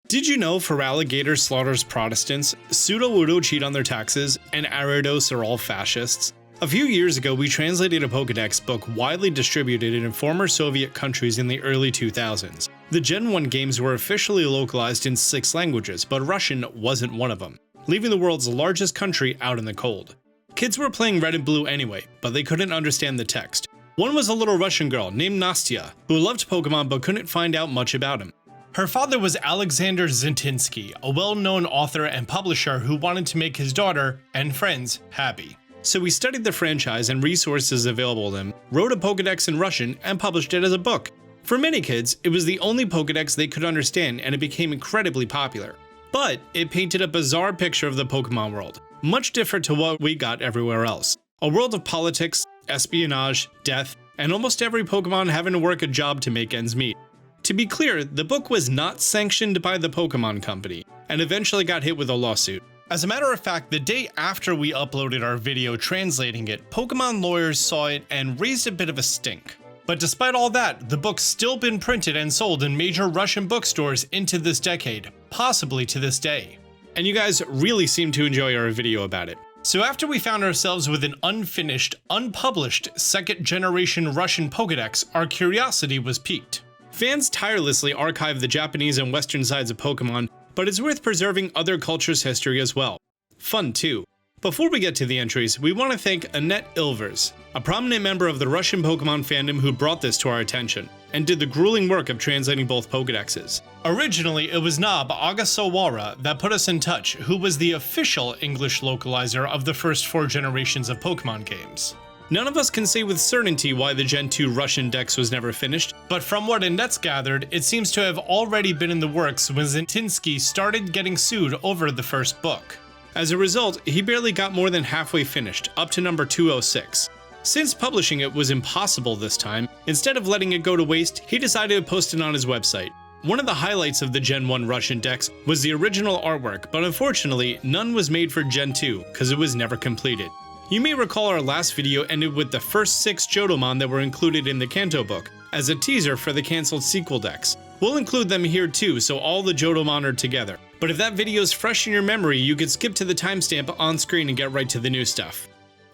Did you know Feraligatr slaughters Protestants, Sudowoodo cheat on their taxes, and Aridos are all fascists? A few years ago, we translated a Pokedex book widely distributed in former Soviet countries in the early 2000s. The Gen 1 games were officially localized in 6 languages, but Russian wasn't one of them, leaving the world's largest country out in the cold. Kids were playing Red and Blue anyway, but they couldn't understand the text. One was a little Russian girl named Nastya, who loved Pokemon but couldn't find out much about him. Her father was Alexander Zhetinsky, a well-known author and publisher who wanted to make his daughter and friends happy. So he studied the franchise and resources available to him, wrote a Pokedex in Russian, and published it as a book. For many kids, it was the only Pokedex they could understand, and it became incredibly popular. But it painted a bizarre picture of the Pokemon world, much different to what we got everywhere else. A world of politics, espionage, death, and almost every Pokemon having to work a job to make ends meet. To be clear, the book was not sanctioned by the Pokemon Company, and eventually got hit with a lawsuit. As a matter of fact, the day after we uploaded our video translating it, Pokemon lawyers saw it and raised a bit of a stink. But despite all that, the book's still been printed and sold in major Russian bookstores into this decade, possibly to this day. And you guys really seem to enjoy our video about it. So after we found ourselves with an unfinished, unpublished second-generation Russian Pokedex, our curiosity was piqued. Fans tirelessly archive the Japanese and Western sides of Pokemon, but it's worth preserving other cultures' history as well. Fun too. Before we get to the entries, we want to thank Annet Ilvers, a prominent member of the Russian Pokemon fandom who brought this to our attention, and did the grueling work of translating both Pokedexes. Originally, it was Knob Ogasawara that put us in touch, who was the official English localizer of the first 4 generations of Pokemon games. None of us can say with certainty why the Gen 2 Russian Dex was never finished, but from what Annet's gathered, it seems to have already been in the works when Zhetinsky started getting sued over the first book. As a result, he barely got more than halfway finished, up to number 206. Since publishing it was impossible this time, instead of letting it go to waste, he decided to post it on his website. One of the highlights of the Gen 1 Russian Dex was the original artwork, but unfortunately, none was made for Gen 2, because it was never completed. You may recall our last video ended with the first 6 Johtomon that were included in the Kanto book, as a teaser for the cancelled sequel decks. We'll include them here too, so all the Johtomon are together. But if that video is fresh in your memory, you could skip to the timestamp on screen and get right to the new stuff.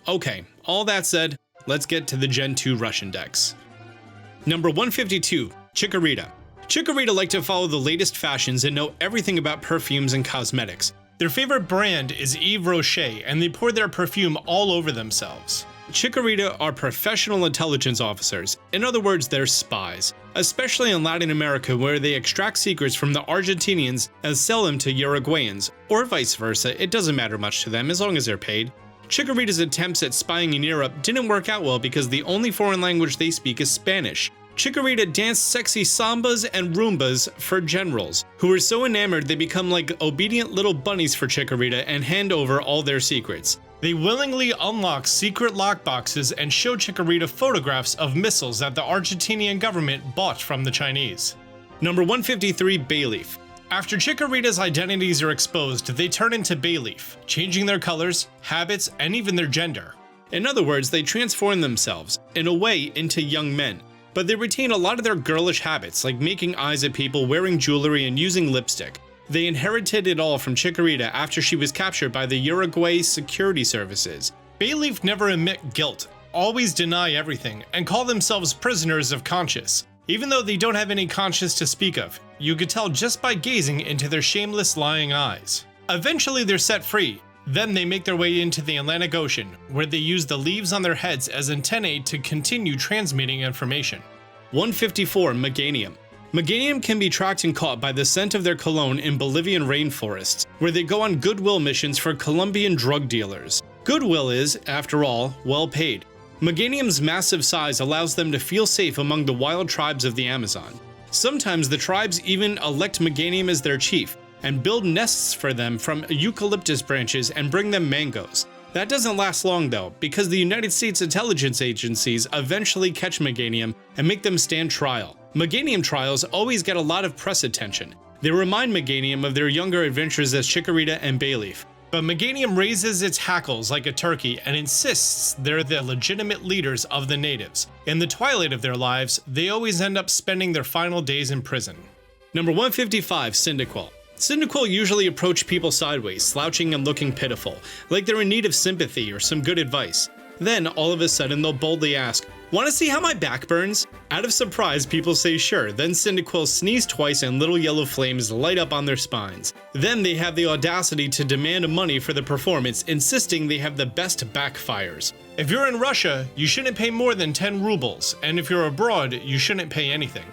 Okay, all that said, let's get to the Gen 2 Russian Dex. Number 152, Chikorita. Chikorita like to follow the latest fashions and know everything about perfumes and cosmetics. Their favorite brand is Yves Rocher, and they pour their perfume all over themselves. Chikorita are professional intelligence officers, in other words, they're spies, especially in Latin America where they extract secrets from the Argentinians and sell them to Uruguayans, or vice versa, it doesn't matter much to them as long as they're paid. Chikorita's attempts at spying in Europe didn't work out well because the only foreign language they speak is Spanish. Chikorita danced sexy sambas and rumbas for generals, who are so enamored they become like obedient little bunnies for Chikorita and hand over all their secrets. They willingly unlock secret lockboxes and show Chikorita photographs of missiles that the Argentinian government bought from the Chinese. Number 153, Bayleaf. After Chikorita's identities are exposed, they turn into Bayleaf, changing their colors, habits, and even their gender. In other words, they transform themselves, in a way, into young men. But they retain a lot of their girlish habits, like making eyes at people, wearing jewelry, and using lipstick. They inherited it all from Chikorita after she was captured by the Uruguay security services. Bayleaf never admit guilt, always deny everything, and call themselves prisoners of conscience. Even though they don't have any conscience to speak of, you could tell just by gazing into their shameless lying eyes. Eventually they're set free. Then they make their way into the Atlantic Ocean, where they use the leaves on their heads as antennae to continue transmitting information. 154, Meganium. Meganium can be tracked and caught by the scent of their cologne in Bolivian rainforests, where they go on goodwill missions for Colombian drug dealers. Goodwill is, after all, well paid. Meganium's massive size allows them to feel safe among the wild tribes of the Amazon. Sometimes the tribes even elect Meganium as their chief, and build nests for them from eucalyptus branches and bring them mangoes. That doesn't last long though, because the United States intelligence agencies eventually catch Meganium and make them stand trial. Meganium trials always get a lot of press attention. They remind Meganium of their younger adventures as Chikorita and Bayleaf. But Meganium raises its hackles like a turkey and insists they're the legitimate leaders of the natives. In the twilight of their lives, they always end up spending their final days in prison. Number 155, Cyndaquil. Cyndaquil usually approach people sideways, slouching and looking pitiful, like they're in need of sympathy or some good advice. Then, all of a sudden, they'll boldly ask, "Wanna see how my back burns?" Out of surprise, people say sure, then Cyndaquil sneeze twice and little yellow flames light up on their spines. Then they have the audacity to demand money for the performance, insisting they have the best backfires. If you're in Russia, you shouldn't pay more than 10 rubles, and if you're abroad, you shouldn't pay anything.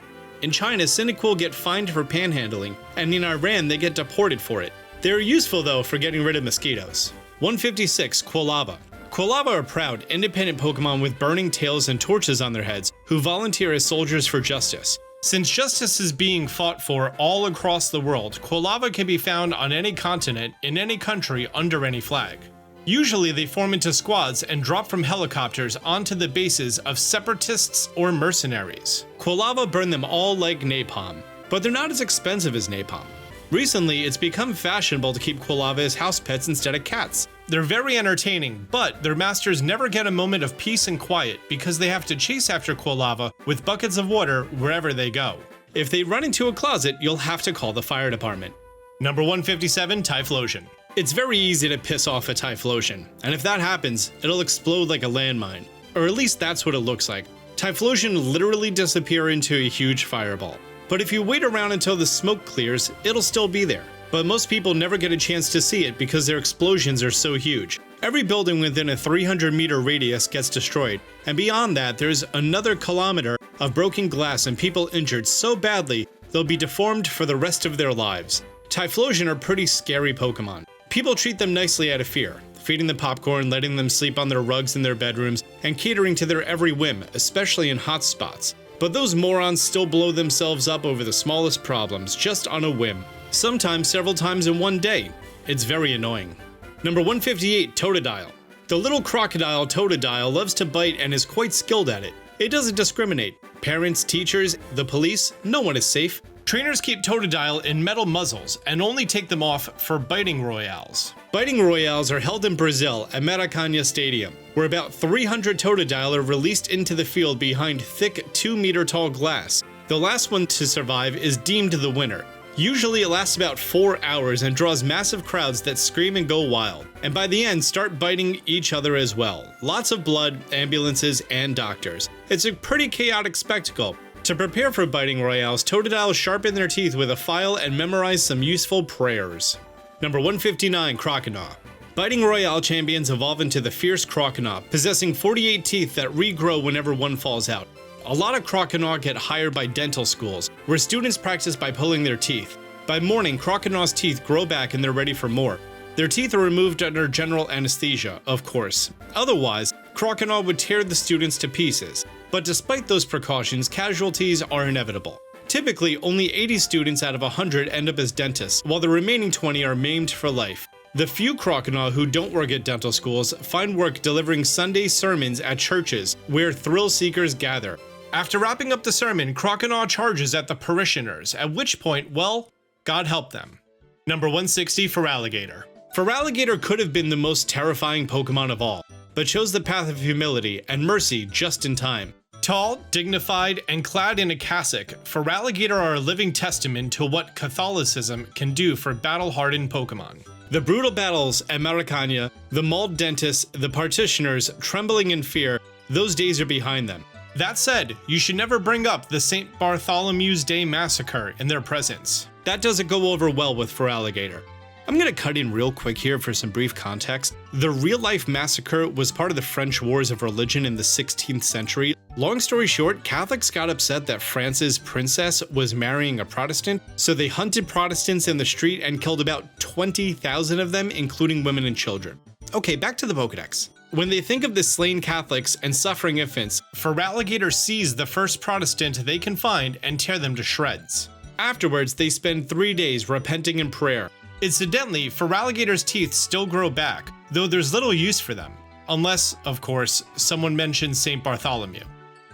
In China, Cyndaquil get fined for panhandling, and in Iran, they get deported for it. They're useful though for getting rid of mosquitoes. 156. Quilava. Quilava are proud, independent Pokemon with burning tails and torches on their heads, who volunteer as soldiers for justice. Since justice is being fought for all across the world, Quilava can be found on any continent, in any country, under any flag. Usually they form into squads and drop from helicopters onto the bases of separatists or mercenaries. Quilava burn them all like napalm, but they're not as expensive as napalm. Recently, it's become fashionable to keep Quilava as house pets instead of cats. They're very entertaining, but their masters never get a moment of peace and quiet because they have to chase after Quilava with buckets of water wherever they go. If they run into a closet, you'll have to call the fire department. Number 157, Typhlosion. It's very easy to piss off a Typhlosion, and if that happens, it'll explode like a landmine. Or at least that's what it looks like. Typhlosion literally disappear into a huge fireball. But if you wait around until the smoke clears, it'll still be there. But most people never get a chance to see it because their explosions are so huge. Every building within a 300-meter radius gets destroyed, and beyond that there's another kilometer of broken glass and people injured so badly they'll be deformed for the rest of their lives. Typhlosion are pretty scary Pokemon. People treat them nicely out of fear, feeding them popcorn, letting them sleep on their rugs in their bedrooms, and catering to their every whim, especially in hot spots. But those morons still blow themselves up over the smallest problems, just on a whim. Sometimes several times in one day. It's very annoying. Number 158, Totodile. The little crocodile Totodile loves to bite and is quite skilled at it. It doesn't discriminate. Parents, teachers, the police, no one is safe. Trainers keep Totodile in metal muzzles and only take them off for biting royales. Biting royales are held in Brazil at Maracanã Stadium, where about 300 Totodile are released into the field behind thick 2-meter tall glass. The last one to survive is deemed the winner. Usually it lasts about 4 hours and draws massive crowds that scream and go wild, and by the end start biting each other as well. Lots of blood, ambulances, and doctors. It's a pretty chaotic spectacle. To prepare for biting royales, Totodile sharpen their teeth with a file and memorize some useful prayers. Number 159, Croconaw. Biting royale champions evolve into the fierce Croconaw, possessing 48 teeth that regrow whenever one falls out. A lot of Croconaw get hired by dental schools, where students practice by pulling their teeth. By morning, Croconaw's teeth grow back and they're ready for more. Their teeth are removed under general anesthesia, of course. Otherwise, Croconaw would tear the students to pieces. But despite those precautions, casualties are inevitable. Typically, only 80 students out of 100 end up as dentists, while the remaining 20 are maimed for life. The few Croconaw who don't work at dental schools find work delivering Sunday sermons at churches, where thrill seekers gather. After wrapping up the sermon, Croconaw charges at the parishioners, at which point, well, God help them. Number 160, Feraligatr. Feraligatr could have been the most terrifying Pokemon of all, but chose the path of humility and mercy just in time. Tall, dignified, and clad in a cassock, Feraligatr are a living testament to what Catholicism can do for battle-hardened Pokemon. The brutal battles at Maracanã, the mauled dentists, the partitioners trembling in fear, those days are behind them. That said, you should never bring up the St. Bartholomew's Day massacre in their presence. That doesn't go over well with Feraligatr. I'm gonna cut in real quick here for some brief context. The real-life massacre was part of the French Wars of Religion in the 16th century. Long story short, Catholics got upset that France's princess was marrying a Protestant, so they hunted Protestants in the street and killed about 20,000 of them, including women and children. Okay, back to the Pokedex. When they think of the slain Catholics and suffering infants, Feraligatr seize the first Protestant they can find and tear them to shreds. Afterwards, they spend 3 days repenting in prayer. Incidentally, Feraligatr's teeth still grow back, though there's little use for them. Unless, of course, someone mentions St. Bartholomew.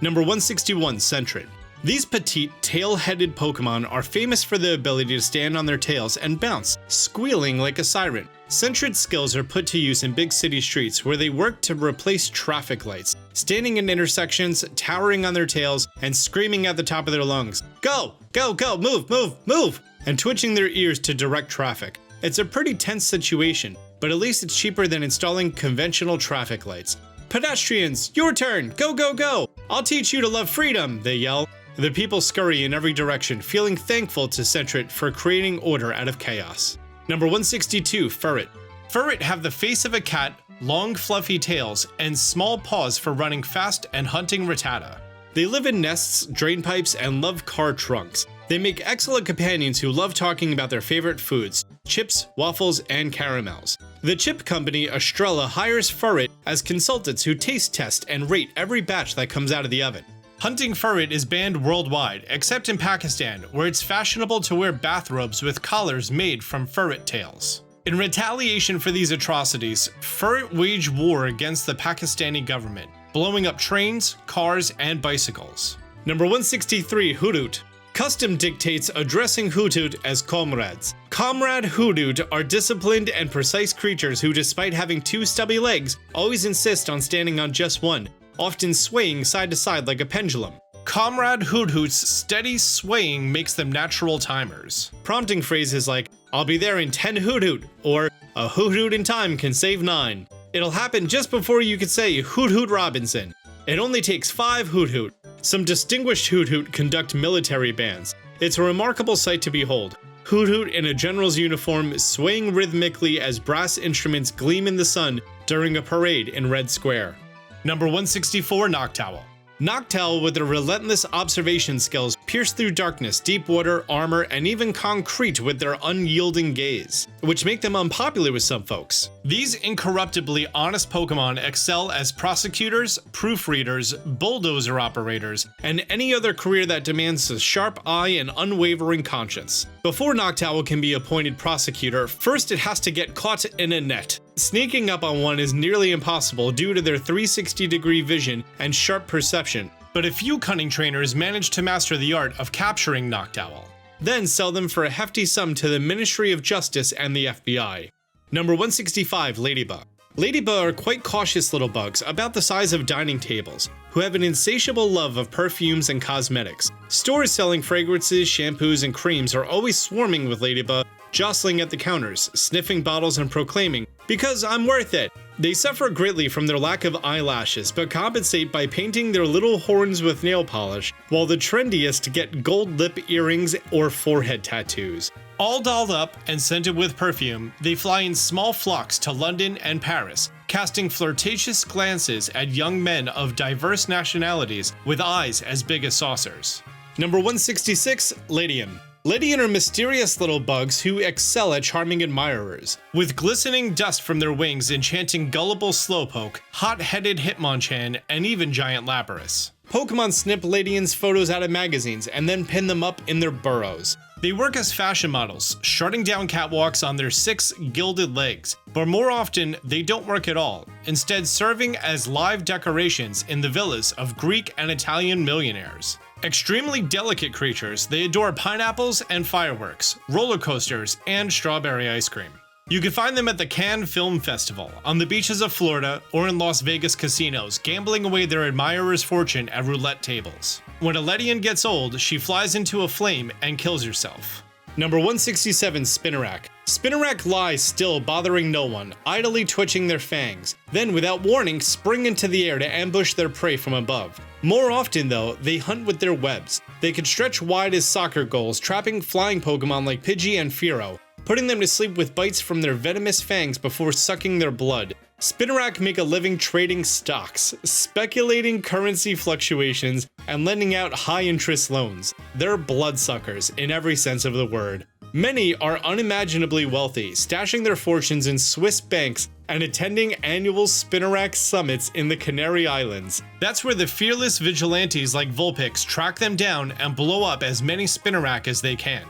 Number 161, Sentret. These petite, tail-headed Pokemon are famous for the ability to stand on their tails and bounce, squealing like a siren. Sentret's skills are put to use in big city streets where they work to replace traffic lights, standing in intersections, towering on their tails, and screaming at the top of their lungs, "Go! Go! Go! Move! Move! Move!" and twitching their ears to direct traffic. It's a pretty tense situation, but at least it's cheaper than installing conventional traffic lights. "Pedestrians, your turn! Go, go, go! I'll teach you to love freedom!" they yell. The people scurry in every direction, feeling thankful to Sentret for creating order out of chaos. Number 162, Furret. Furret have the face of a cat, long fluffy tails, and small paws for running fast and hunting Rattata. They live in nests, drainpipes, and love car trunks. They make excellent companions who love talking about their favorite foods, chips, waffles, and caramels. The chip company Estrella hires Furret as consultants who taste test and rate every batch that comes out of the oven. Hunting Furret is banned worldwide, except in Pakistan, where it's fashionable to wear bathrobes with collars made from furret tails. In retaliation for these atrocities, Furret waged war against the Pakistani government, blowing up trains, cars, and bicycles. Number 163, Hudut. Custom dictates addressing Hudut as comrades. Comrade Hudut are disciplined and precise creatures who, despite having two stubby legs, always insist on standing on just one, often swaying side to side like a pendulum. Comrade Hudhut's steady swaying makes them natural timers, prompting phrases like, "I'll be there in 10 Hudhut," or "A Hudhut in time can save 9. It'll happen just before you could say Hudhut Robinson. It only takes 5 Hudhut." Some distinguished Hudhut conduct military bands. It's a remarkable sight to behold. Hudhut in a general's uniform swaying rhythmically as brass instruments gleam in the sun during a parade in Red Square. Number 164, Noctowl. Noctowl, with their relentless observation skills, pierce through darkness, deep water, armor, and even concrete with their unyielding gaze, which make them unpopular with some folks. These incorruptibly honest Pokemon excel as prosecutors, proofreaders, bulldozer operators, and any other career that demands a sharp eye and unwavering conscience. Before Noctowl can be appointed prosecutor, first it has to get caught in a net. Sneaking up on one is nearly impossible due to their 360-degree vision and sharp perception, but a few cunning trainers manage to master the art of capturing Noctowl, then sell them for a hefty sum to the Ministry of Justice and the FBI. Number 165, Ladybug. Ladybug are quite cautious little bugs, about the size of dining tables, who have an insatiable love of perfumes and cosmetics. Stores selling fragrances, shampoos, and creams are always swarming with Ladybug, jostling at the counters, sniffing bottles and proclaiming, "Because I'm worth it." They suffer greatly from their lack of eyelashes, but compensate by painting their little horns with nail polish, while the trendiest get gold lip earrings or forehead tattoos. All dolled up and scented with perfume, they fly in small flocks to London and Paris, casting flirtatious glances at young men of diverse nationalities with eyes as big as saucers. Number 166, Ledian. Ledian are mysterious little bugs who excel at charming admirers, with glistening dust from their wings enchanting gullible Slowpoke, hot-headed Hitmonchan, and even Giant Lapras. Pokemon snip Ledian's photos out of magazines and then pin them up in their burrows. They work as fashion models, strutting down catwalks on their 6 gilded legs, but more often they don't work at all, instead serving as live decorations in the villas of Greek and Italian millionaires. Extremely delicate creatures, they adore pineapples and fireworks, roller coasters, and strawberry ice cream. You can find them at the Cannes Film Festival, on the beaches of Florida, or in Las Vegas casinos, gambling away their admirers' fortune at roulette tables. When a Ledian gets old, she flies into a flame and kills herself. Number 167, Spinarak. Spinarak lie still, bothering no one, idly twitching their fangs, then without warning spring into the air to ambush their prey from above. More often though, they hunt with their webs. They can stretch wide as soccer goals, trapping flying Pokemon like Pidgey and Fearow, putting them to sleep with bites from their venomous fangs before sucking their blood. Spinarak make a living trading stocks, speculating currency fluctuations, and lending out high-interest loans. They're bloodsuckers in every sense of the word. Many are unimaginably wealthy, stashing their fortunes in Swiss banks and attending annual Spinarak summits in the Canary Islands. That's where the fearless vigilantes like Vulpix track them down and blow up as many Spinarak as they can.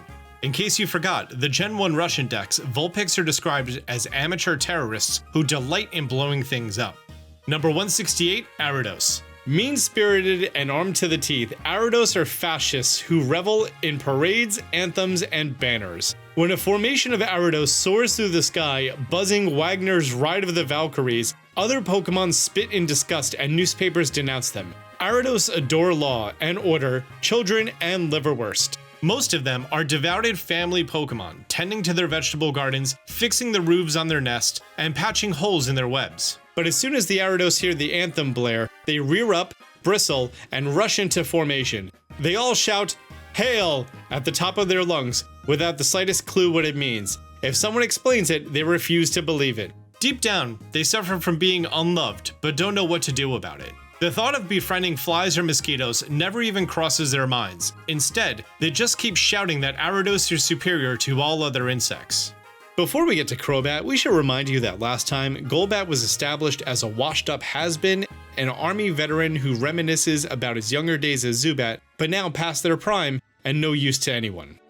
In case you forgot, the Gen 1 Russian decks, Vulpix are described as amateur terrorists who delight in blowing things up. Number 168, Ariados. Mean-spirited and armed to the teeth, Ariados are fascists who revel in parades, anthems, and banners. When a formation of Ariados soars through the sky, buzzing Wagner's Ride of the Valkyries, other Pokemon spit in disgust and newspapers denounce them. Ariados adore law and order, children, and liverwurst. Most of them are devoted family Pokemon, tending to their vegetable gardens, fixing the roofs on their nest, and patching holes in their webs. But as soon as the Gyarados hear the anthem blare, they rear up, bristle, and rush into formation. They all shout, "Hail!" at the top of their lungs, without the slightest clue what it means. If someone explains it, they refuse to believe it. Deep down, they suffer from being unloved, but don't know what to do about it. The thought of befriending flies or mosquitoes never even crosses their minds. Instead, they just keep shouting that Gyarados is superior to all other insects. Before we get to Crobat, we should remind you that last time, Golbat was established as a washed-up has-been, an army veteran who reminisces about his younger days as Zubat, but now past their prime and no use to anyone.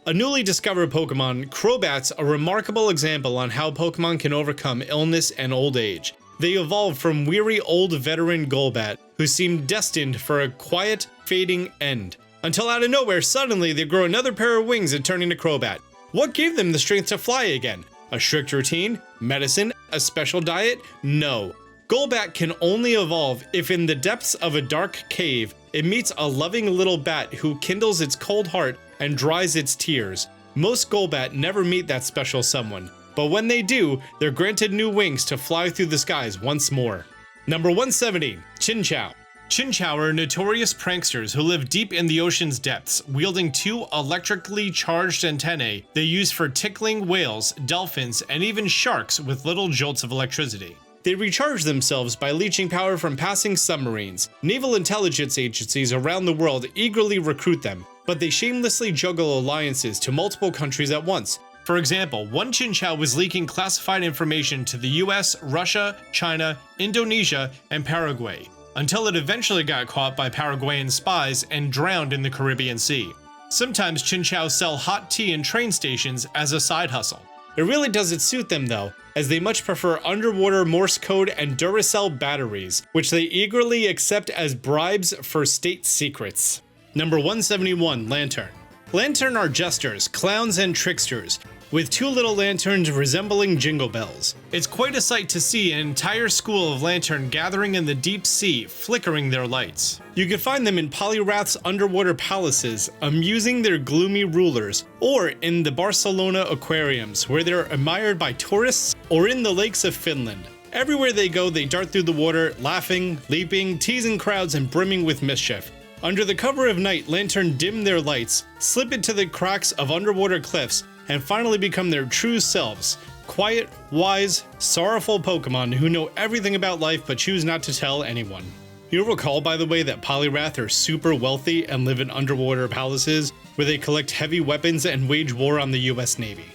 A newly discovered Pokemon, Crobat's a remarkable example on how Pokemon can overcome illness and old age. They evolved from weary old veteran Golbat, who seemed destined for a quiet, fading end. Until out of nowhere, suddenly they grow another pair of wings and turn into Crobat. What gave them the strength to fly again? A strict routine? Medicine? A special diet? No. Golbat can only evolve if in the depths of a dark cave, it meets a loving little bat who kindles its cold heart and dries its tears. Most Golbat never meet that special someone. But when they do, they're granted new wings to fly through the skies once more. Number 170, Chinchou. Chinchou are notorious pranksters who live deep in the ocean's depths, wielding two electrically charged antennae they use for tickling whales, dolphins, and even sharks with little jolts of electricity. They recharge themselves by leeching power from passing submarines. Naval intelligence agencies around the world eagerly recruit them, but they shamelessly juggle alliances to multiple countries at once. For example, one Chinchou was leaking classified information to the US, Russia, China, Indonesia, and Paraguay, until it eventually got caught by Paraguayan spies and drowned in the Caribbean Sea. Sometimes Chinchou sell hot tea in train stations as a side hustle. It really doesn't suit them though, as they much prefer underwater Morse code and Duracell batteries, which they eagerly accept as bribes for state secrets. Number 171, Lantern. Lantern are jesters, clowns, and tricksters, with two little lanterns resembling jingle bells. It's quite a sight to see an entire school of Lantern gathering in the deep sea, flickering their lights. You can find them in Poliwrath's underwater palaces, amusing their gloomy rulers, or in the Barcelona aquariums, where they're admired by tourists, or in the lakes of Finland. Everywhere they go, they dart through the water, laughing, leaping, teasing crowds, and brimming with mischief. Under the cover of night, Lantern dim their lights, slip into the cracks of underwater cliffs, and finally become their true selves. Quiet, wise, sorrowful Pokemon who know everything about life but choose not to tell anyone. You'll recall, by the way, that Poliwrath are super wealthy and live in underwater palaces where they collect heavy weapons and wage war on the US Navy.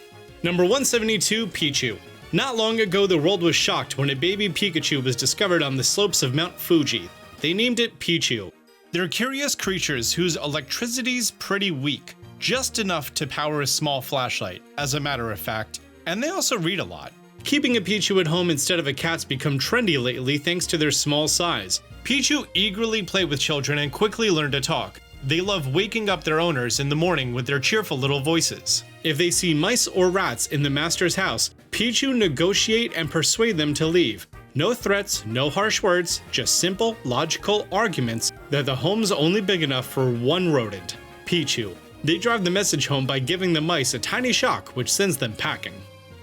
Number 172, Pichu. Not long ago, the world was shocked when a baby Pikachu was discovered on the slopes of Mount Fuji. They named it Pichu. They're curious creatures whose electricity's pretty weak, just enough to power a small flashlight, as a matter of fact, and they also read a lot. Keeping a Pichu at home instead of a cat's become trendy lately thanks to their small size. Pichu eagerly play with children and quickly learn to talk. They love waking up their owners in the morning with their cheerful little voices. If they see mice or rats in the master's house, Pichu negotiate and persuade them to leave. No threats, no harsh words, just simple, logical arguments that the home's only big enough for one rodent, Pichu. They drive the message home by giving the mice a tiny shock, which sends them packing.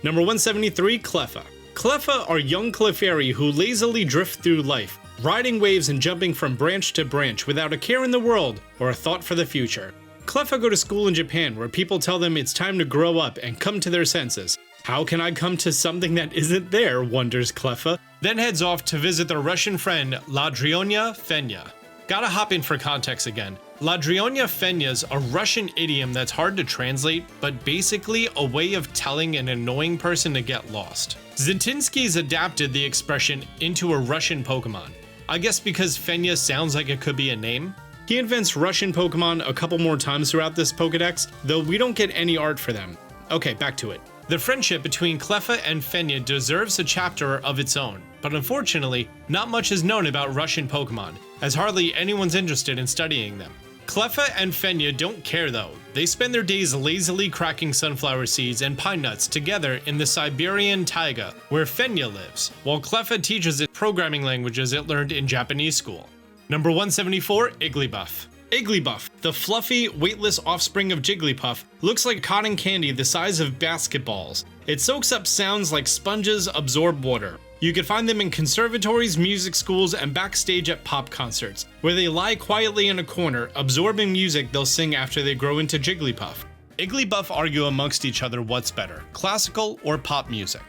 Number 173, Cleffa. Cleffa are young Clefairy who lazily drift through life, riding waves and jumping from branch to branch without a care in the world or a thought for the future. Cleffa go to school in Japan where people tell them it's time to grow up and come to their senses. How can I come to something that isn't there, wonders Cleffa, then heads off to visit their Russian friend Ladryonya Fenya. Gotta hop in for context again. Ladryonya Fenya's a Russian idiom that's hard to translate, but basically a way of telling an annoying person to get lost. Zatinsky's adapted the expression into a Russian Pokemon. I guess because Fenya sounds like it could be a name? He invents Russian Pokemon a couple more times throughout this Pokedex, though we don't get any art for them. Okay, back to it. The friendship between Cleffa and Fenya deserves a chapter of its own, but unfortunately, not much is known about Russian Pokemon, as hardly anyone's interested in studying them. Cleffa and Fenya don't care though. They spend their days lazily cracking sunflower seeds and pine nuts together in the Siberian taiga, where Fenya lives, while Cleffa teaches it programming languages it learned in Japanese school. Number 174, Igglybuff. Igglybuff, the fluffy, weightless offspring of Jigglypuff, looks like cotton candy the size of basketballs. It soaks up sounds like sponges absorb water. You can find them in conservatories, music schools, and backstage at pop concerts, where they lie quietly in a corner, absorbing music they'll sing after they grow into Jigglypuff. Igglybuff argue amongst each other what's better, classical or pop music.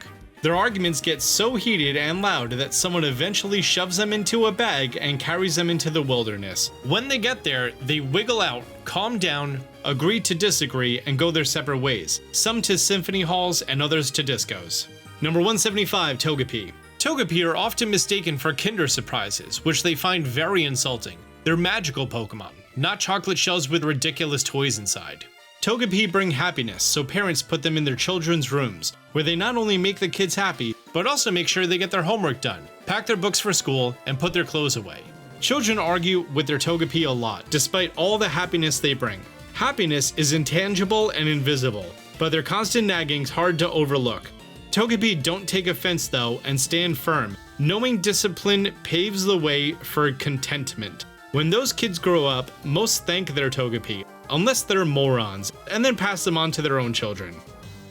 Their arguments get so heated and loud that someone eventually shoves them into a bag and carries them into the wilderness. When they get there, they wiggle out, calm down, agree to disagree, and go their separate ways, some to symphony halls and others to discos. Number 175, Togepi. Togepi are often mistaken for Kinder Surprises, which they find very insulting. They're magical Pokemon, not chocolate shells with ridiculous toys inside. Togepi bring happiness, so parents put them in their children's rooms, where they not only make the kids happy, but also make sure they get their homework done, pack their books for school, and put their clothes away. Children argue with their Togepi a lot, despite all the happiness they bring. Happiness is intangible and invisible, but their constant nagging's hard to overlook. Togepi don't take offense though, and stand firm, knowing discipline paves the way for contentment. When those kids grow up, most thank their Togepi, unless they're morons, and then pass them on to their own children.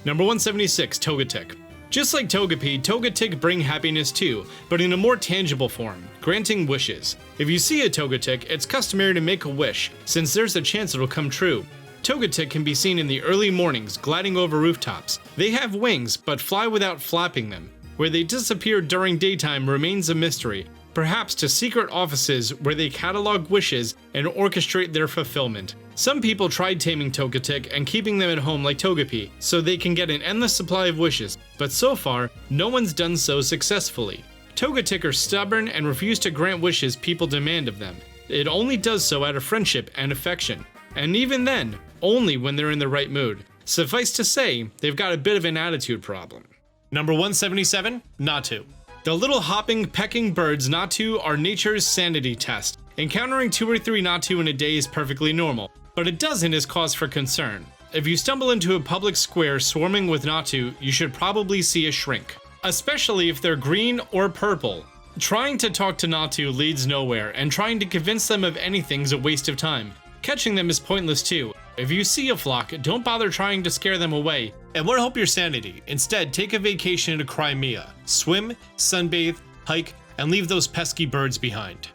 Number 176, Togetic. Just like Togepi, Togetic bring happiness too, but in a more tangible form, granting wishes. If you see a Togetic, it's customary to make a wish, since there's a chance it'll come true. Togetic can be seen in the early mornings gliding over rooftops. They have wings, but fly without flapping them. Where they disappear during daytime remains a mystery, perhaps to secret offices where they catalog wishes and orchestrate their fulfillment. Some people tried taming Togetic and keeping them at home like Togepi, so they can get an endless supply of wishes, but so far, no one's done so successfully. Togetic are stubborn and refuse to grant wishes people demand of them. It only does so out of friendship and affection, and even then, only when they're in the right mood. Suffice to say, they've got a bit of an attitude problem. Number 177, Natu. The little hopping, pecking birds Natu are nature's sanity test. Encountering 2 or 3 Natu in a day is perfectly normal, but a dozen is cause for concern. If you stumble into a public square swarming with Natu, you should probably see a shrink, especially if they're green or purple. Trying to talk to Natu leads nowhere, and trying to convince them of anything's a waste of time. Catching them is pointless too. If you see a flock, don't bother trying to scare them away. It won't help your sanity. Instead, take a vacation to Crimea. Swim, sunbathe, hike, and leave those pesky birds behind.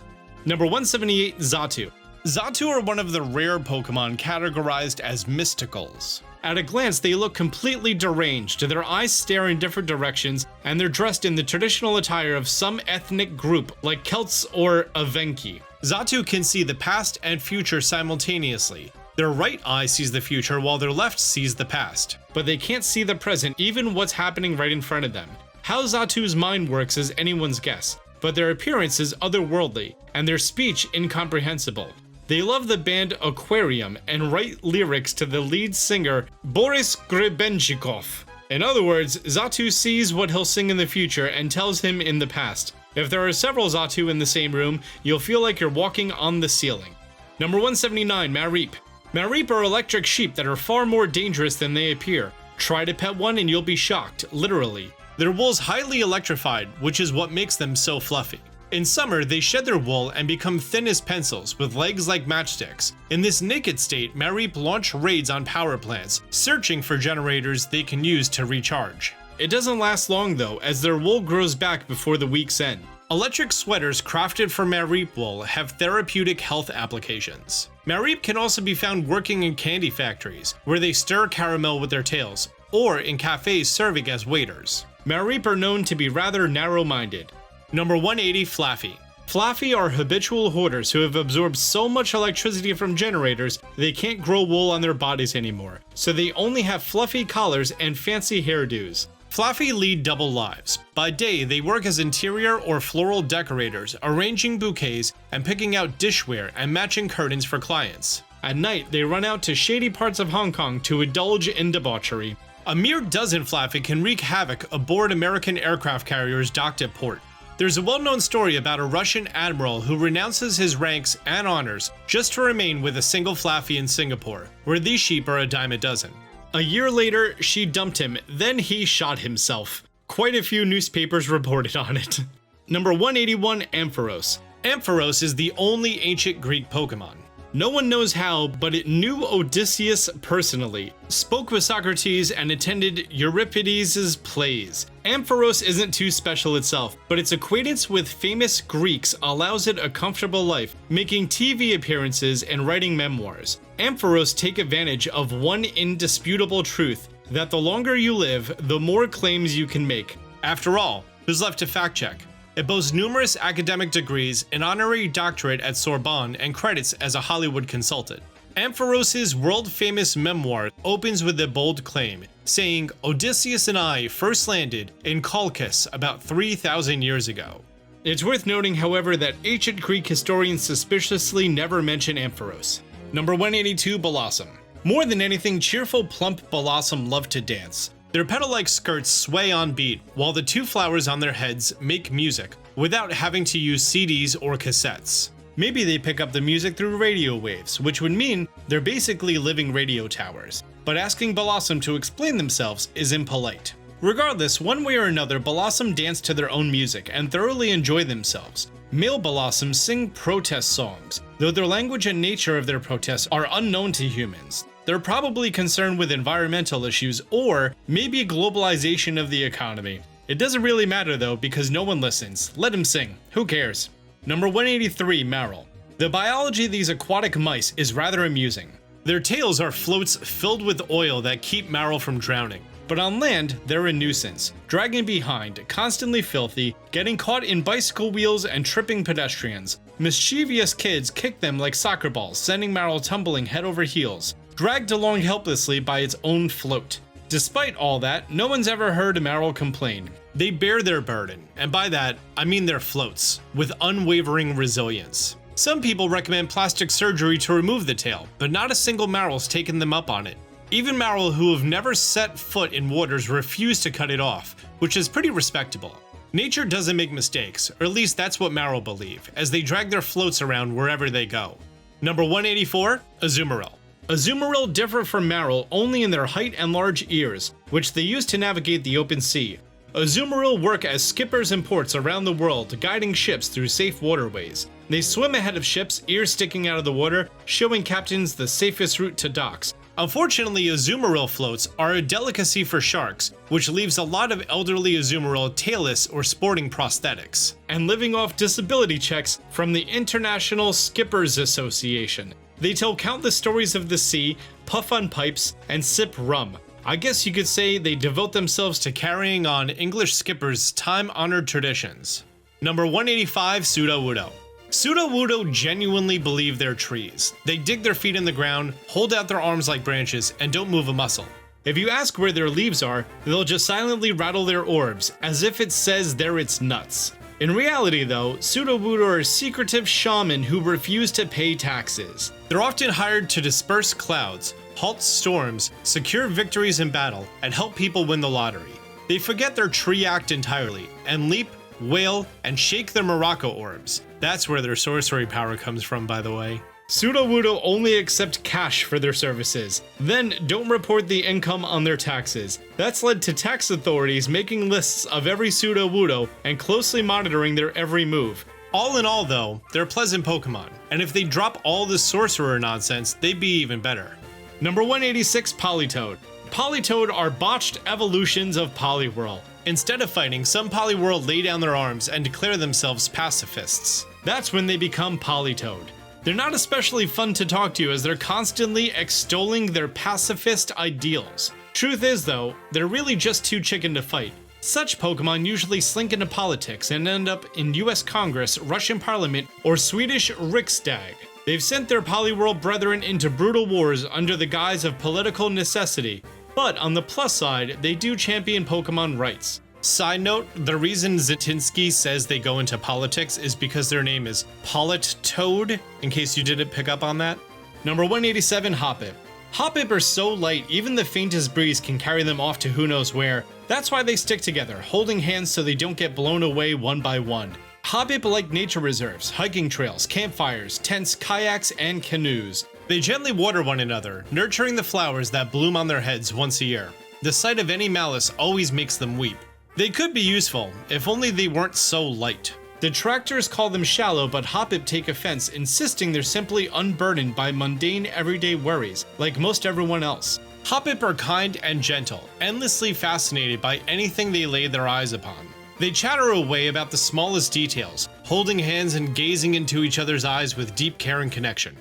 Number 178, Xatu. Xatu are one of the rare Pokemon categorized as mysticals. At a glance, they look completely deranged. Their eyes stare in different directions, and they're dressed in the traditional attire of some ethnic group like Celts or Evenki. Xatu can see the past and future simultaneously. Their right eye sees the future while their left sees the past, but they can't see the present, even what's happening right in front of them. How Xatu's mind works is anyone's guess, but their appearance is otherworldly, and their speech incomprehensible. They love the band Aquarium and write lyrics to the lead singer Boris Grebenshikov. In other words, Xatu sees what he'll sing in the future and tells him in the past. If there are several Xatu in the same room, you'll feel like you're walking on the ceiling. Number 179, Mareep. Mareep are electric sheep that are far more dangerous than they appear. Try to pet one and you'll be shocked, literally. Their wool's highly electrified, which is what makes them so fluffy. In summer, they shed their wool and become thin as pencils, with legs like matchsticks. In this naked state, Mareep launch raids on power plants, searching for generators they can use to recharge. It doesn't last long though, as their wool grows back before the week's end. Electric sweaters crafted from Mareep wool have therapeutic health applications. Mareep can also be found working in candy factories, where they stir caramel with their tails, or in cafes serving as waiters. Mareep are known to be rather narrow-minded. Number 180, Flaffy. Flaffy are habitual hoarders who have absorbed so much electricity from generators they can't grow wool on their bodies anymore, so they only have fluffy collars and fancy hairdos. Flaffy lead double lives. By day, they work as interior or floral decorators, arranging bouquets and picking out dishware and matching curtains for clients. At night, they run out to shady parts of Hong Kong to indulge in debauchery. A mere dozen Flaffy can wreak havoc aboard American aircraft carriers docked at port. There's a well-known story about a Russian admiral who renounces his ranks and honors just to remain with a single Flaffy in Singapore, where these sheep are a dime a dozen. A year later, she dumped him, then he shot himself. Quite a few newspapers reported on it. Number 181, Ampharos. Ampharos is the only ancient Greek Pokemon. No one knows how, but it knew Odysseus personally, spoke with Socrates, and attended Euripides' plays. Ampharos isn't too special itself, but its acquaintance with famous Greeks allows it a comfortable life, making TV appearances and writing memoirs. Ampharos take advantage of one indisputable truth, that the longer you live, the more claims you can make. After all, who's left to fact check? It boasts numerous academic degrees, an honorary doctorate at Sorbonne, and credits as a Hollywood consultant. Ampharos' world-famous memoir opens with a bold claim, saying, "Odysseus and I first landed in Colchis about 3,000 years ago." It's worth noting, however, that ancient Greek historians suspiciously never mention Ampharos. Number 182, Blossom. More than anything, cheerful, plump Blossom love to dance. Their petal-like skirts sway on beat, while the two flowers on their heads make music, without having to use CDs or cassettes. Maybe they pick up the music through radio waves, which would mean they're basically living radio towers. But asking Blossom to explain themselves is impolite. Regardless, one way or another, Blossom dance to their own music and thoroughly enjoy themselves. Male Blossoms sing protest songs, though their language and nature of their protests are unknown to humans. They're probably concerned with environmental issues or maybe globalization of the economy. It doesn't really matter though, because no one listens. Let them sing. Who cares? Number 183, Maril. The biology of these aquatic mice is rather amusing. Their tails are floats filled with oil that keep Maril from drowning. But on land, they're a nuisance, dragging behind, constantly filthy, getting caught in bicycle wheels and tripping pedestrians. Mischievous kids kick them like soccer balls, sending Maril tumbling head over heels, dragged along helplessly by its own float. Despite all that, no one's ever heard Maril complain. They bear their burden, and by that, I mean their floats, with unwavering resilience. Some people recommend plastic surgery to remove the tail, but not a single Maril's taken them up on it. Even Maril who have never set foot in waters refuse to cut it off, which is pretty respectable. Nature doesn't make mistakes, or at least that's what Maril believe, as they drag their floats around wherever they go. Number 184, Azumarill. Azumarill differ from Maril only in their height and large ears, which they use to navigate the open sea. Azumarill work as skippers in ports around the world, guiding ships through safe waterways. They swim ahead of ships, ears sticking out of the water, showing captains the safest route to docks. Unfortunately, Azumarill floats are a delicacy for sharks, which leaves a lot of elderly Azumarill tailless or sporting prosthetics, and living off disability checks from the International Skippers Association. They tell countless stories of the sea, puff on pipes, and sip rum. I guess you could say they devote themselves to carrying on English skippers' time-honored traditions. Number 185, Sudowoodo. Sudowoodo genuinely believe they're trees. They dig their feet in the ground, hold out their arms like branches, and don't move a muscle. If you ask where their leaves are, they'll just silently rattle their orbs, as if it says they're its nuts. In reality though, Sudowoodo are secretive shaman who refuse to pay taxes. They're often hired to disperse clouds, halt storms, secure victories in battle, and help people win the lottery. They forget their tree act entirely, and leap, wail, and shake their Morocco orbs. That's where their sorcery power comes from, by the way. Sudowoodo only accept cash for their services, then don't report the income on their taxes. That's led to tax authorities making lists of every Sudowoodo and closely monitoring their every move. All in all though, they're pleasant Pokemon, and if they drop all the sorcerer nonsense, they'd be even better. Number 186, Politoed. Politoed are botched evolutions of Poliwhirl. Instead of fighting, some Poliwhirl lay down their arms and declare themselves pacifists. That's when they become Politoed. They're not especially fun to talk to as they're constantly extolling their pacifist ideals. Truth is though, they're really just too chicken to fight. Such Pokemon usually slink into politics and end up in US Congress, Russian Parliament, or Swedish Riksdag. They've sent their Poliwhirl brethren into brutal wars under the guise of political necessity, but on the plus side, they do champion Pokemon rights. Side note, the reason Zatinsky says they go into politics is because their name is Politoed, in case you didn't pick up on that. Number 187, Hoppip. Hoppip are so light, even the faintest breeze can carry them off to who knows where. That's why they stick together, holding hands so they don't get blown away one by one. Hoppip like nature reserves, hiking trails, campfires, tents, kayaks, and canoes. They gently water one another, nurturing the flowers that bloom on their heads once a year. The sight of any malice always makes them weep. They could be useful, if only they weren't so light. Detractors call them shallow, but Hoppip take offense, insisting they're simply unburdened by mundane everyday worries, like most everyone else. Hoppip are kind and gentle, endlessly fascinated by anything they lay their eyes upon. They chatter away about the smallest details, holding hands and gazing into each other's eyes with deep care and connection.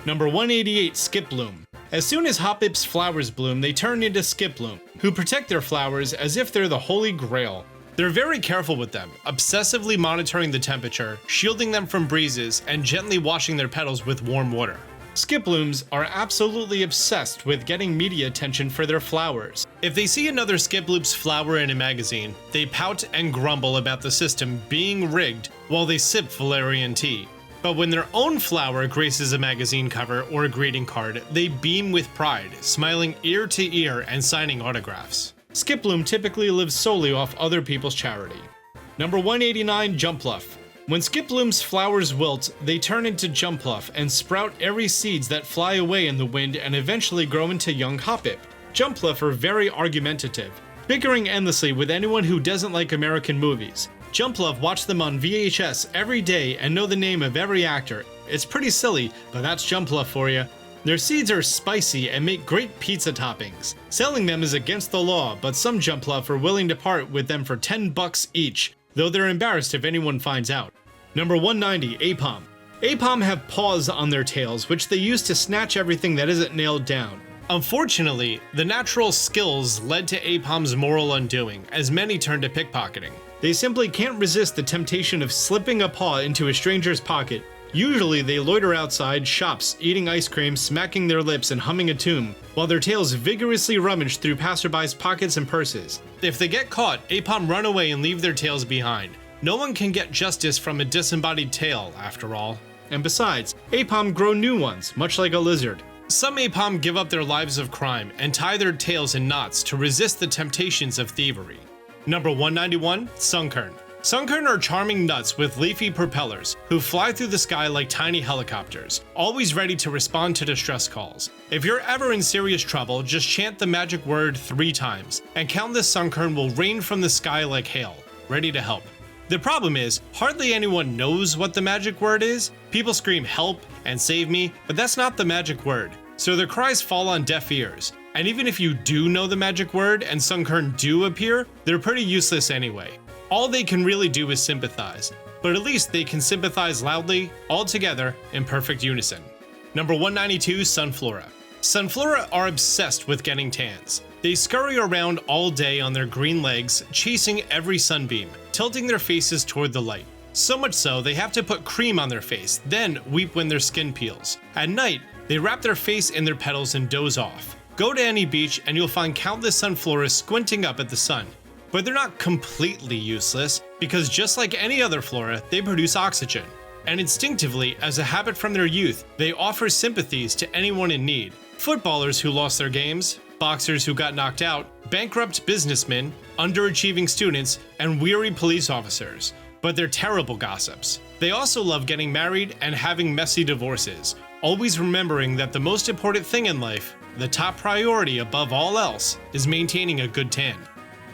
Number 188, Skiploom. As soon as Hoppip's flowers bloom, they turn into Skiploom, who protect their flowers as if they're the holy grail. They're very careful with them, obsessively monitoring the temperature, shielding them from breezes, and gently washing their petals with warm water. Skiplooms are absolutely obsessed with getting media attention for their flowers. If they see another Skiploop's flower in a magazine, they pout and grumble about the system being rigged while they sip valerian tea. But when their own flower graces a magazine cover or a greeting card, they beam with pride, smiling ear to ear and signing autographs. Skiploom typically lives solely off other people's charity. Number 189, Jumpluff. When Skiploom's flowers wilt, they turn into Jumpluff and sprout airy seeds that fly away in the wind and eventually grow into young Hoppip. Jumpluff are very argumentative, bickering endlessly with anyone who doesn't like American movies. Jumpluff watch them on VHS every day and know the name of every actor. It's pretty silly, but that's Jumpluff for you. Their seeds are spicy and make great pizza toppings. Selling them is against the law, but some Jumpluff are willing to part with them for $10 each, though they're embarrassed if anyone finds out. Number 190, Apom. Apom have paws on their tails, which they use to snatch everything that isn't nailed down. Unfortunately, the natural skills led to Apom's moral undoing, as many turned to pickpocketing. They simply can't resist the temptation of slipping a paw into a stranger's pocket. Usually they loiter outside shops, eating ice cream, smacking their lips, and humming a tune, while their tails vigorously rummage through passerbys' pockets and purses. If they get caught, Apom run away and leave their tails behind. No one can get justice from a disembodied tail, after all. And besides, Apom grow new ones, much like a lizard. Some Apom give up their lives of crime and tie their tails in knots to resist the temptations of thievery. Number 191, Sunkern. Sunkern are charming nuts with leafy propellers who fly through the sky like tiny helicopters, always ready to respond to distress calls. If you're ever in serious trouble, just chant the magic word 3 times, and countless Sunkern will rain from the sky like hail, ready to help. The problem is, hardly anyone knows what the magic word is. People scream help and save me, but that's not the magic word, so their cries fall on deaf ears. And even if you do know the magic word and Sunkern do appear, they're pretty useless anyway. All they can really do is sympathize, but at least they can sympathize loudly, all together, in perfect unison. Number 192, Sunflora. Sunflora are obsessed with getting tans. They scurry around all day on their green legs, chasing every sunbeam, tilting their faces toward the light. So much so, they have to put cream on their face, then weep when their skin peels. At night, they wrap their face in their petals and doze off. Go to any beach and you'll find countless Sunfloras squinting up at the sun. But they're not completely useless, because just like any other flora, they produce oxygen. And instinctively, as a habit from their youth, they offer sympathies to anyone in need. Footballers who lost their games, boxers who got knocked out, bankrupt businessmen, underachieving students, and weary police officers. But they're terrible gossips. They also love getting married and having messy divorces, always remembering that the most important thing in life, the top priority above all else, is maintaining a good tan.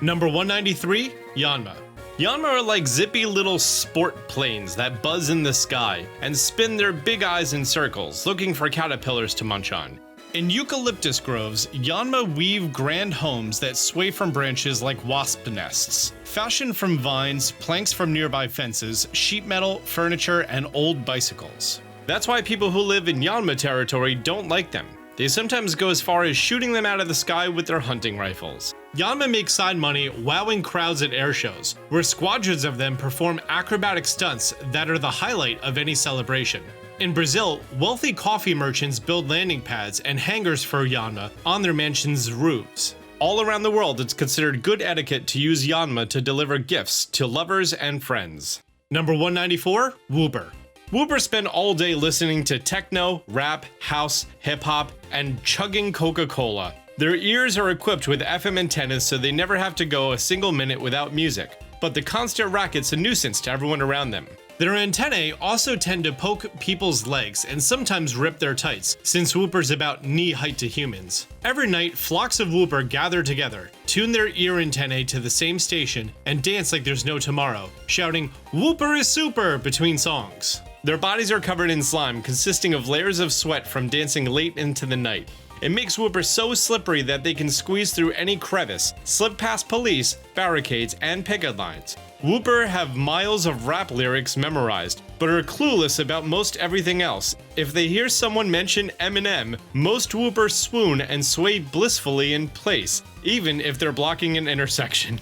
Number 193, Yanma. Yanma are like zippy little sport planes that buzz in the sky and spin their big eyes in circles, looking for caterpillars to munch on. In eucalyptus groves, Yanma weave grand homes that sway from branches like wasp nests, fashioned from vines, planks from nearby fences, sheet metal, furniture, and old bicycles. That's why people who live in Yanma territory don't like them. They sometimes go as far as shooting them out of the sky with their hunting rifles. Yanma make side money wowing crowds at air shows, where squadrons of them perform acrobatic stunts that are the highlight of any celebration. In Brazil, wealthy coffee merchants build landing pads and hangars for Yanma on their mansions' roofs. All around the world, it's considered good etiquette to use Yanma to deliver gifts to lovers and friends. Number 194, Wooper. Wooper spend all day listening to techno, rap, house, hip-hop, and chugging Coca-Cola. Their ears are equipped with FM antennas so they never have to go a single minute without music, but the constant racket's a nuisance to everyone around them. Their antennae also tend to poke people's legs and sometimes rip their tights, since Whooper's about knee height to humans. Every night, flocks of Whooper gather together, tune their ear antennae to the same station, and dance like there's no tomorrow, shouting, "Whooper is super!" between songs. Their bodies are covered in slime, consisting of layers of sweat from dancing late into the night. It makes Whooper so slippery that they can squeeze through any crevice, slip past police, barricades, and picket lines. Whooper have miles of rap lyrics memorized, but are clueless about most everything else. If they hear someone mention Eminem, most Whooper swoon and sway blissfully in place, even if they're blocking an intersection.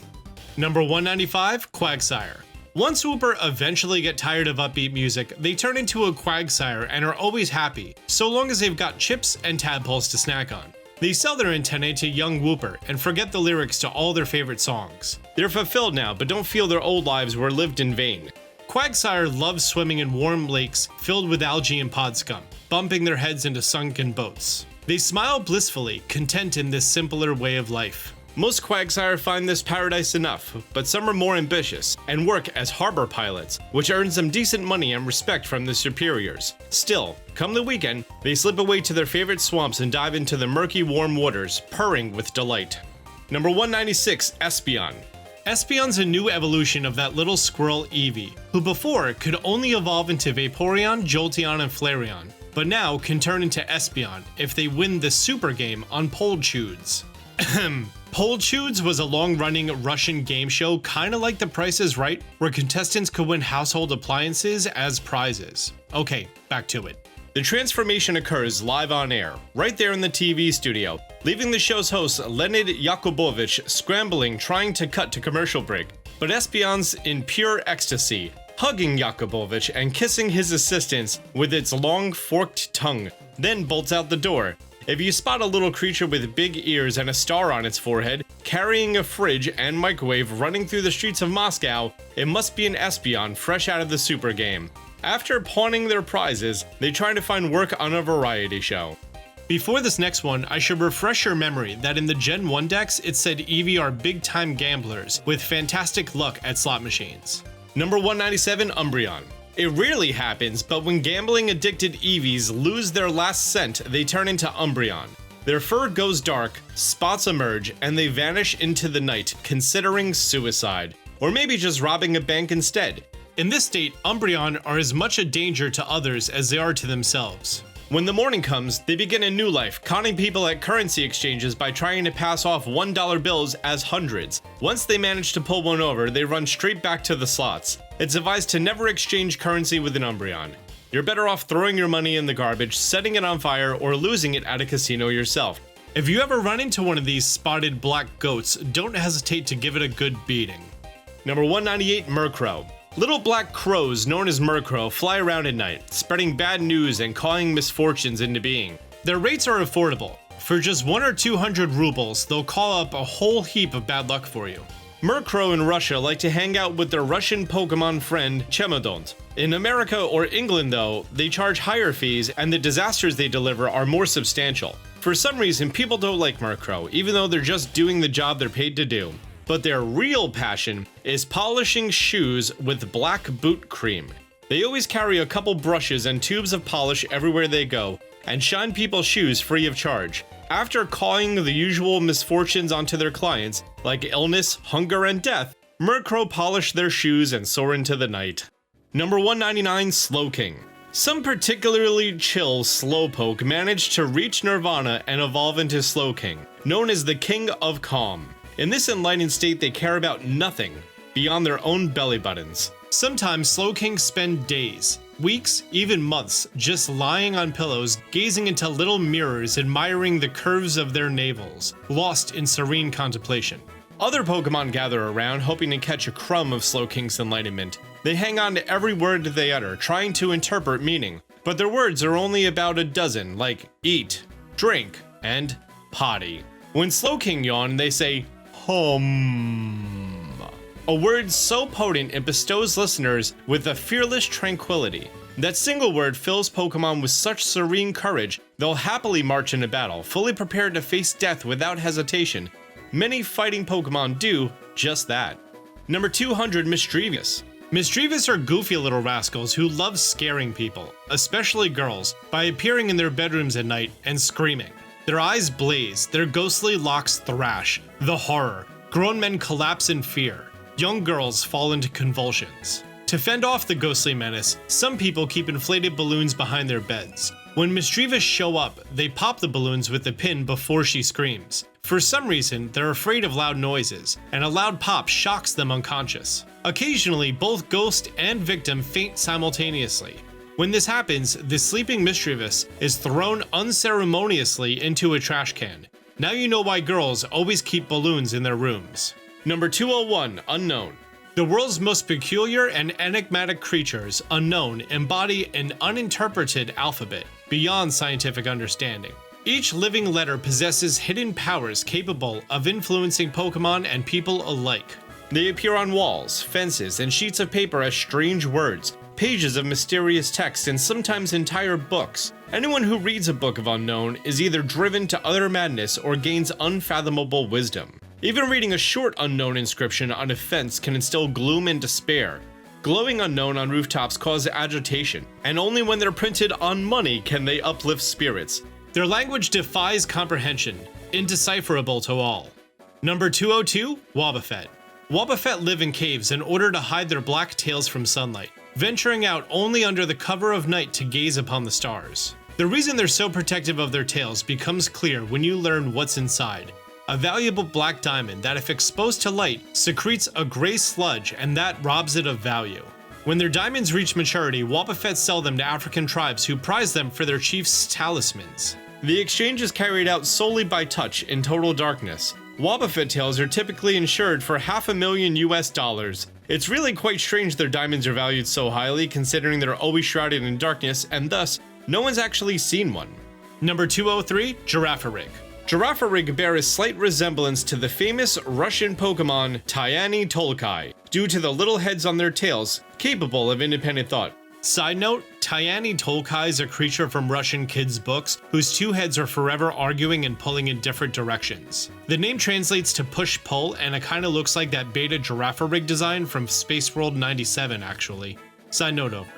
Number 195, Quagsire. Once Whooper eventually get tired of upbeat music, they turn into a Quagsire and are always happy, so long as they've got chips and tadpoles to snack on. They sell their antennae to young Whooper and forget the lyrics to all their favorite songs. They're fulfilled now, but don't feel their old lives were lived in vain. Quagsire loves swimming in warm lakes filled with algae and pod scum, bumping their heads into sunken boats. They smile blissfully, content in this simpler way of life. Most Quagsire find this paradise enough, but some are more ambitious and work as harbor pilots, which earns them decent money and respect from their superiors. Still, come the weekend, they slip away to their favorite swamps and dive into the murky warm waters, purring with delight. Number 196, Espeon. Espeon's a new evolution of that little squirrel Eevee, who before could only evolve into Vaporeon, Jolteon, and Flareon, but now can turn into Espeon if they win the super game on Polechudes. Polechudes was a long-running Russian game show kinda like The Price is Right, where contestants could win household appliances as prizes. Okay, back to it. The transformation occurs live on air, right there in the TV studio, leaving the show's host Leonid Yakubovich scrambling trying to cut to commercial break. But Espeon's in pure ecstasy, hugging Yakubovich and kissing his assistants with its long forked tongue, then bolts out the door. If you spot a little creature with big ears and a star on its forehead, carrying a fridge and microwave running through the streets of Moscow, it must be an Espeon fresh out of the super game. After pawning their prizes, they try to find work on a variety show. Before this next one, I should refresh your memory that in the Gen 1 decks, it said Eevee are big-time gamblers with fantastic luck at slot machines. Number 197, Umbreon. It rarely happens, but when gambling-addicted Eevees lose their last cent, they turn into Umbreon. Their fur goes dark, spots emerge, and they vanish into the night, considering suicide. Or maybe just robbing a bank instead. In this state, Umbreon are as much a danger to others as they are to themselves. When the morning comes, they begin a new life, conning people at currency exchanges by trying to pass off $1 bills as hundreds. Once they manage to pull one over, they run straight back to the slots. It's advised to never exchange currency with an Umbreon. You're better off throwing your money in the garbage, setting it on fire, or losing it at a casino yourself. If you ever run into one of these spotted black goats, don't hesitate to give it a good beating. Number 198, Murkrow. Little black crows known as Murkrow fly around at night, spreading bad news and calling misfortunes into being. Their rates are affordable. For just 100 or 200 rubles, they'll call up a whole heap of bad luck for you. Murkrow in Russia like to hang out with their Russian Pokemon friend Chemodont. In America or England though, they charge higher fees and the disasters they deliver are more substantial. For some reason, people don't like Murkrow, even though they're just doing the job they're paid to do. But their real passion is polishing shoes with black boot cream. They always carry a couple brushes and tubes of polish everywhere they go, and shine people's shoes free of charge. After calling the usual misfortunes onto their clients, like illness, hunger, and death, Murkrow polish their shoes and soar into the night. Number 199, Slowking. Some particularly chill Slowpoke managed to reach Nirvana and evolve into Slowking, known as the King of Calm. In this enlightened state, they care about nothing beyond their own belly buttons. Sometimes Slowkings spend days, weeks, even months just lying on pillows, gazing into little mirrors, admiring the curves of their navels, lost in serene contemplation. Other Pokemon gather around, hoping to catch a crumb of Slowking's enlightenment. They hang on to every word they utter, trying to interpret meaning, but their words are only about a dozen, like eat, drink, and potty. When Slowking yawn, they say, hum. A word so potent it bestows listeners with a fearless tranquility. That single word fills Pokemon with such serene courage, they'll happily march into battle, fully prepared to face death without hesitation. Many fighting Pokemon do just that. Number 200, Mischievous. Mischievous are goofy little rascals who love scaring people, especially girls, by appearing in their bedrooms at night and screaming. Their eyes blaze, their ghostly locks thrash, the horror. Grown men collapse in fear. Young girls fall into convulsions. To fend off the ghostly menace, some people keep inflated balloons behind their beds. When Mischievous show up, they pop the balloons with the pin before she screams. For some reason, they're afraid of loud noises, and a loud pop shocks them unconscious. Occasionally, both ghost and victim faint simultaneously. When this happens, the sleeping Mischievous is thrown unceremoniously into a trash can. Now you know why girls always keep balloons in their rooms. Number 201, Unknown. The world's most peculiar and enigmatic creatures, unknown, embody an uninterpreted alphabet beyond scientific understanding. Each living letter possesses hidden powers capable of influencing Pokemon and people alike. They appear on walls, fences, and sheets of paper as strange words, pages of mysterious text, and sometimes entire books. Anyone who reads a book of Unknown is either driven to utter madness or gains unfathomable wisdom. Even reading a short Unknown inscription on a fence can instill gloom and despair. Glowing Unknown on rooftops cause agitation, and only when they're printed on money can they uplift spirits. Their language defies comprehension, indecipherable to all. Number 202, Wobbuffet. Wobbuffet live in caves in order to hide their black tails from sunlight, venturing out only under the cover of night to gaze upon the stars. The reason they're so protective of their tails becomes clear when you learn what's inside. A valuable black diamond that, if exposed to light, secretes a gray sludge, and that robs it of value. When their diamonds reach maturity, Wobbuffet sell them to African tribes who prize them for their chief's talismans. The exchange is carried out solely by touch in total darkness. Wobbuffet tails are typically insured for $500,000 US. It's really quite strange their diamonds are valued so highly, considering they're always shrouded in darkness, and thus, no one's actually seen one. Number 203, Girafarig. Girafarig bear a slight resemblance to the famous Russian Pokemon Tyani Tolkai, due to the little heads on their tails, capable of independent thought. Side note, Tyani Tolkai is a creature from Russian kids' books whose two heads are forever arguing and pulling in different directions. The name translates to push-pull, and it kinda looks like that beta Girafarig design from Space World 97 actually. Side note over.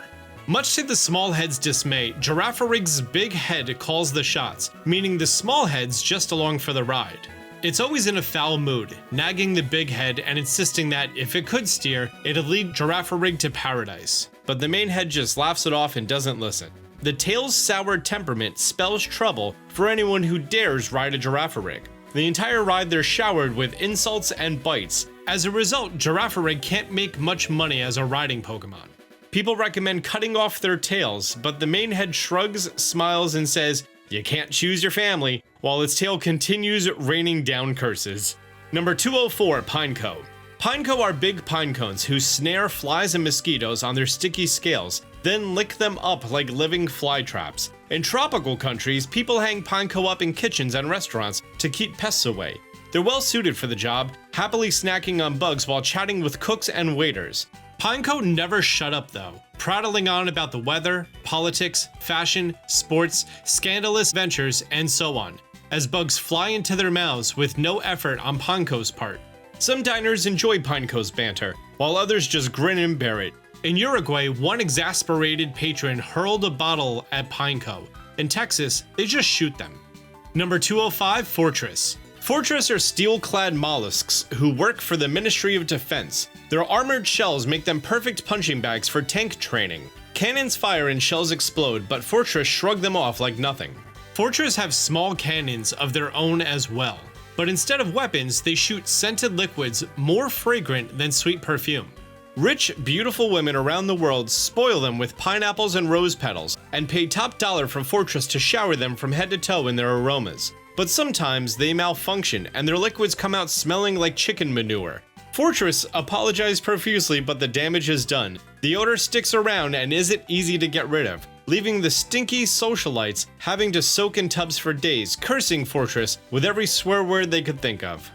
Much to the small head's dismay, Girafarig's big head calls the shots, meaning the small head's just along for the ride. It's always in a foul mood, nagging the big head and insisting that if it could steer, it'd lead Girafarig to paradise. But the main head just laughs it off and doesn't listen. The tail's sour temperament spells trouble for anyone who dares ride a Girafarig. The entire ride they're showered with insults and bites. As a result, Girafarig can't make much money as a riding Pokemon. People recommend cutting off their tails, but the main head shrugs, smiles, and says, "You can't choose your family," while its tail continues raining down curses. Number 204, Pineco. Pineco are big pine cones who snare flies and mosquitoes on their sticky scales, then lick them up like living fly traps. In tropical countries, people hang pineco up in kitchens and restaurants to keep pests away. They're well suited for the job, happily snacking on bugs while chatting with cooks and waiters. Pineco never shut up though, prattling on about the weather, politics, fashion, sports, scandalous ventures, and so on, as bugs fly into their mouths with no effort on Pineco's part. Some diners enjoy Pineco's banter, while others just grin and bear it. In Uruguay, one exasperated patron hurled a bottle at Pineco. In Texas, they just shoot them. Number 205, Fortress. Fortress are steel-clad mollusks who work for the Ministry of Defense. Their armored shells make them perfect punching bags for tank training. Cannons fire and shells explode, but Fortress shrug them off like nothing. Fortress have small cannons of their own as well, but instead of weapons, they shoot scented liquids more fragrant than sweet perfume. Rich, beautiful women around the world spoil them with pineapples and rose petals, and pay top dollar for Fortress to shower them from head to toe in their aromas. But sometimes they malfunction and their liquids come out smelling like chicken manure. Fortress apologized profusely, but the damage is done. The odor sticks around and isn't easy to get rid of, leaving the stinky socialites having to soak in tubs for days, cursing Fortress with every swear word they could think of.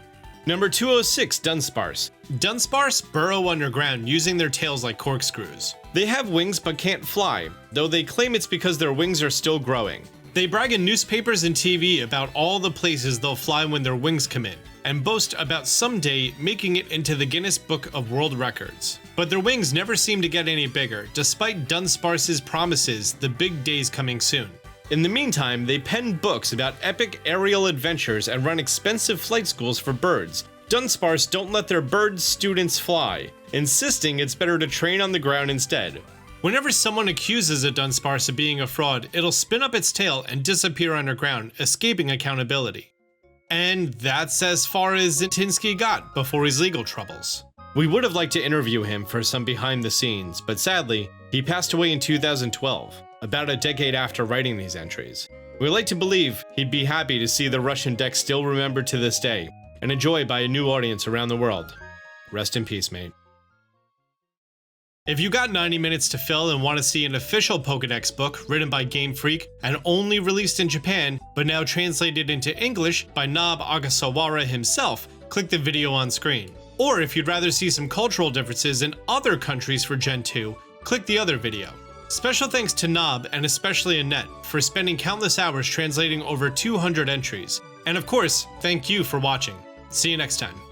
Number 206, Dunsparce. Dunsparce burrow underground using their tails like corkscrews. They have wings but can't fly, though they claim it's because their wings are still growing. They brag in newspapers and TV about all the places they'll fly when their wings come in. and boast about someday making it into the Guinness Book of World Records. But their wings never seem to get any bigger, despite Dunsparce's promises the big day's coming soon. In the meantime, they pen books about epic aerial adventures and run expensive flight schools for birds. Dunsparce don't let their bird students fly, insisting it's better to train on the ground instead. Whenever someone accuses a Dunsparce of being a fraud, it'll spin up its tail and disappear underground, escaping accountability. And that's as far as Zitinsky got before his legal troubles. We would have liked to interview him for some behind the scenes, but sadly, he passed away in 2012, about a decade after writing these entries. We'd like to believe he'd be happy to see the Russian deck still remembered to this day, and enjoyed by a new audience around the world. Rest in peace, mate. If you got 90 minutes to fill and want to see an official Pokedex book written by Game Freak and only released in Japan, but now translated into English by Nob Ogasawara himself, click the video on screen. Or if you'd rather see some cultural differences in other countries for Gen 2, click the other video. Special thanks to Nob and especially Annet for spending countless hours translating over 200 entries. And of course, thank you for watching. See you next time.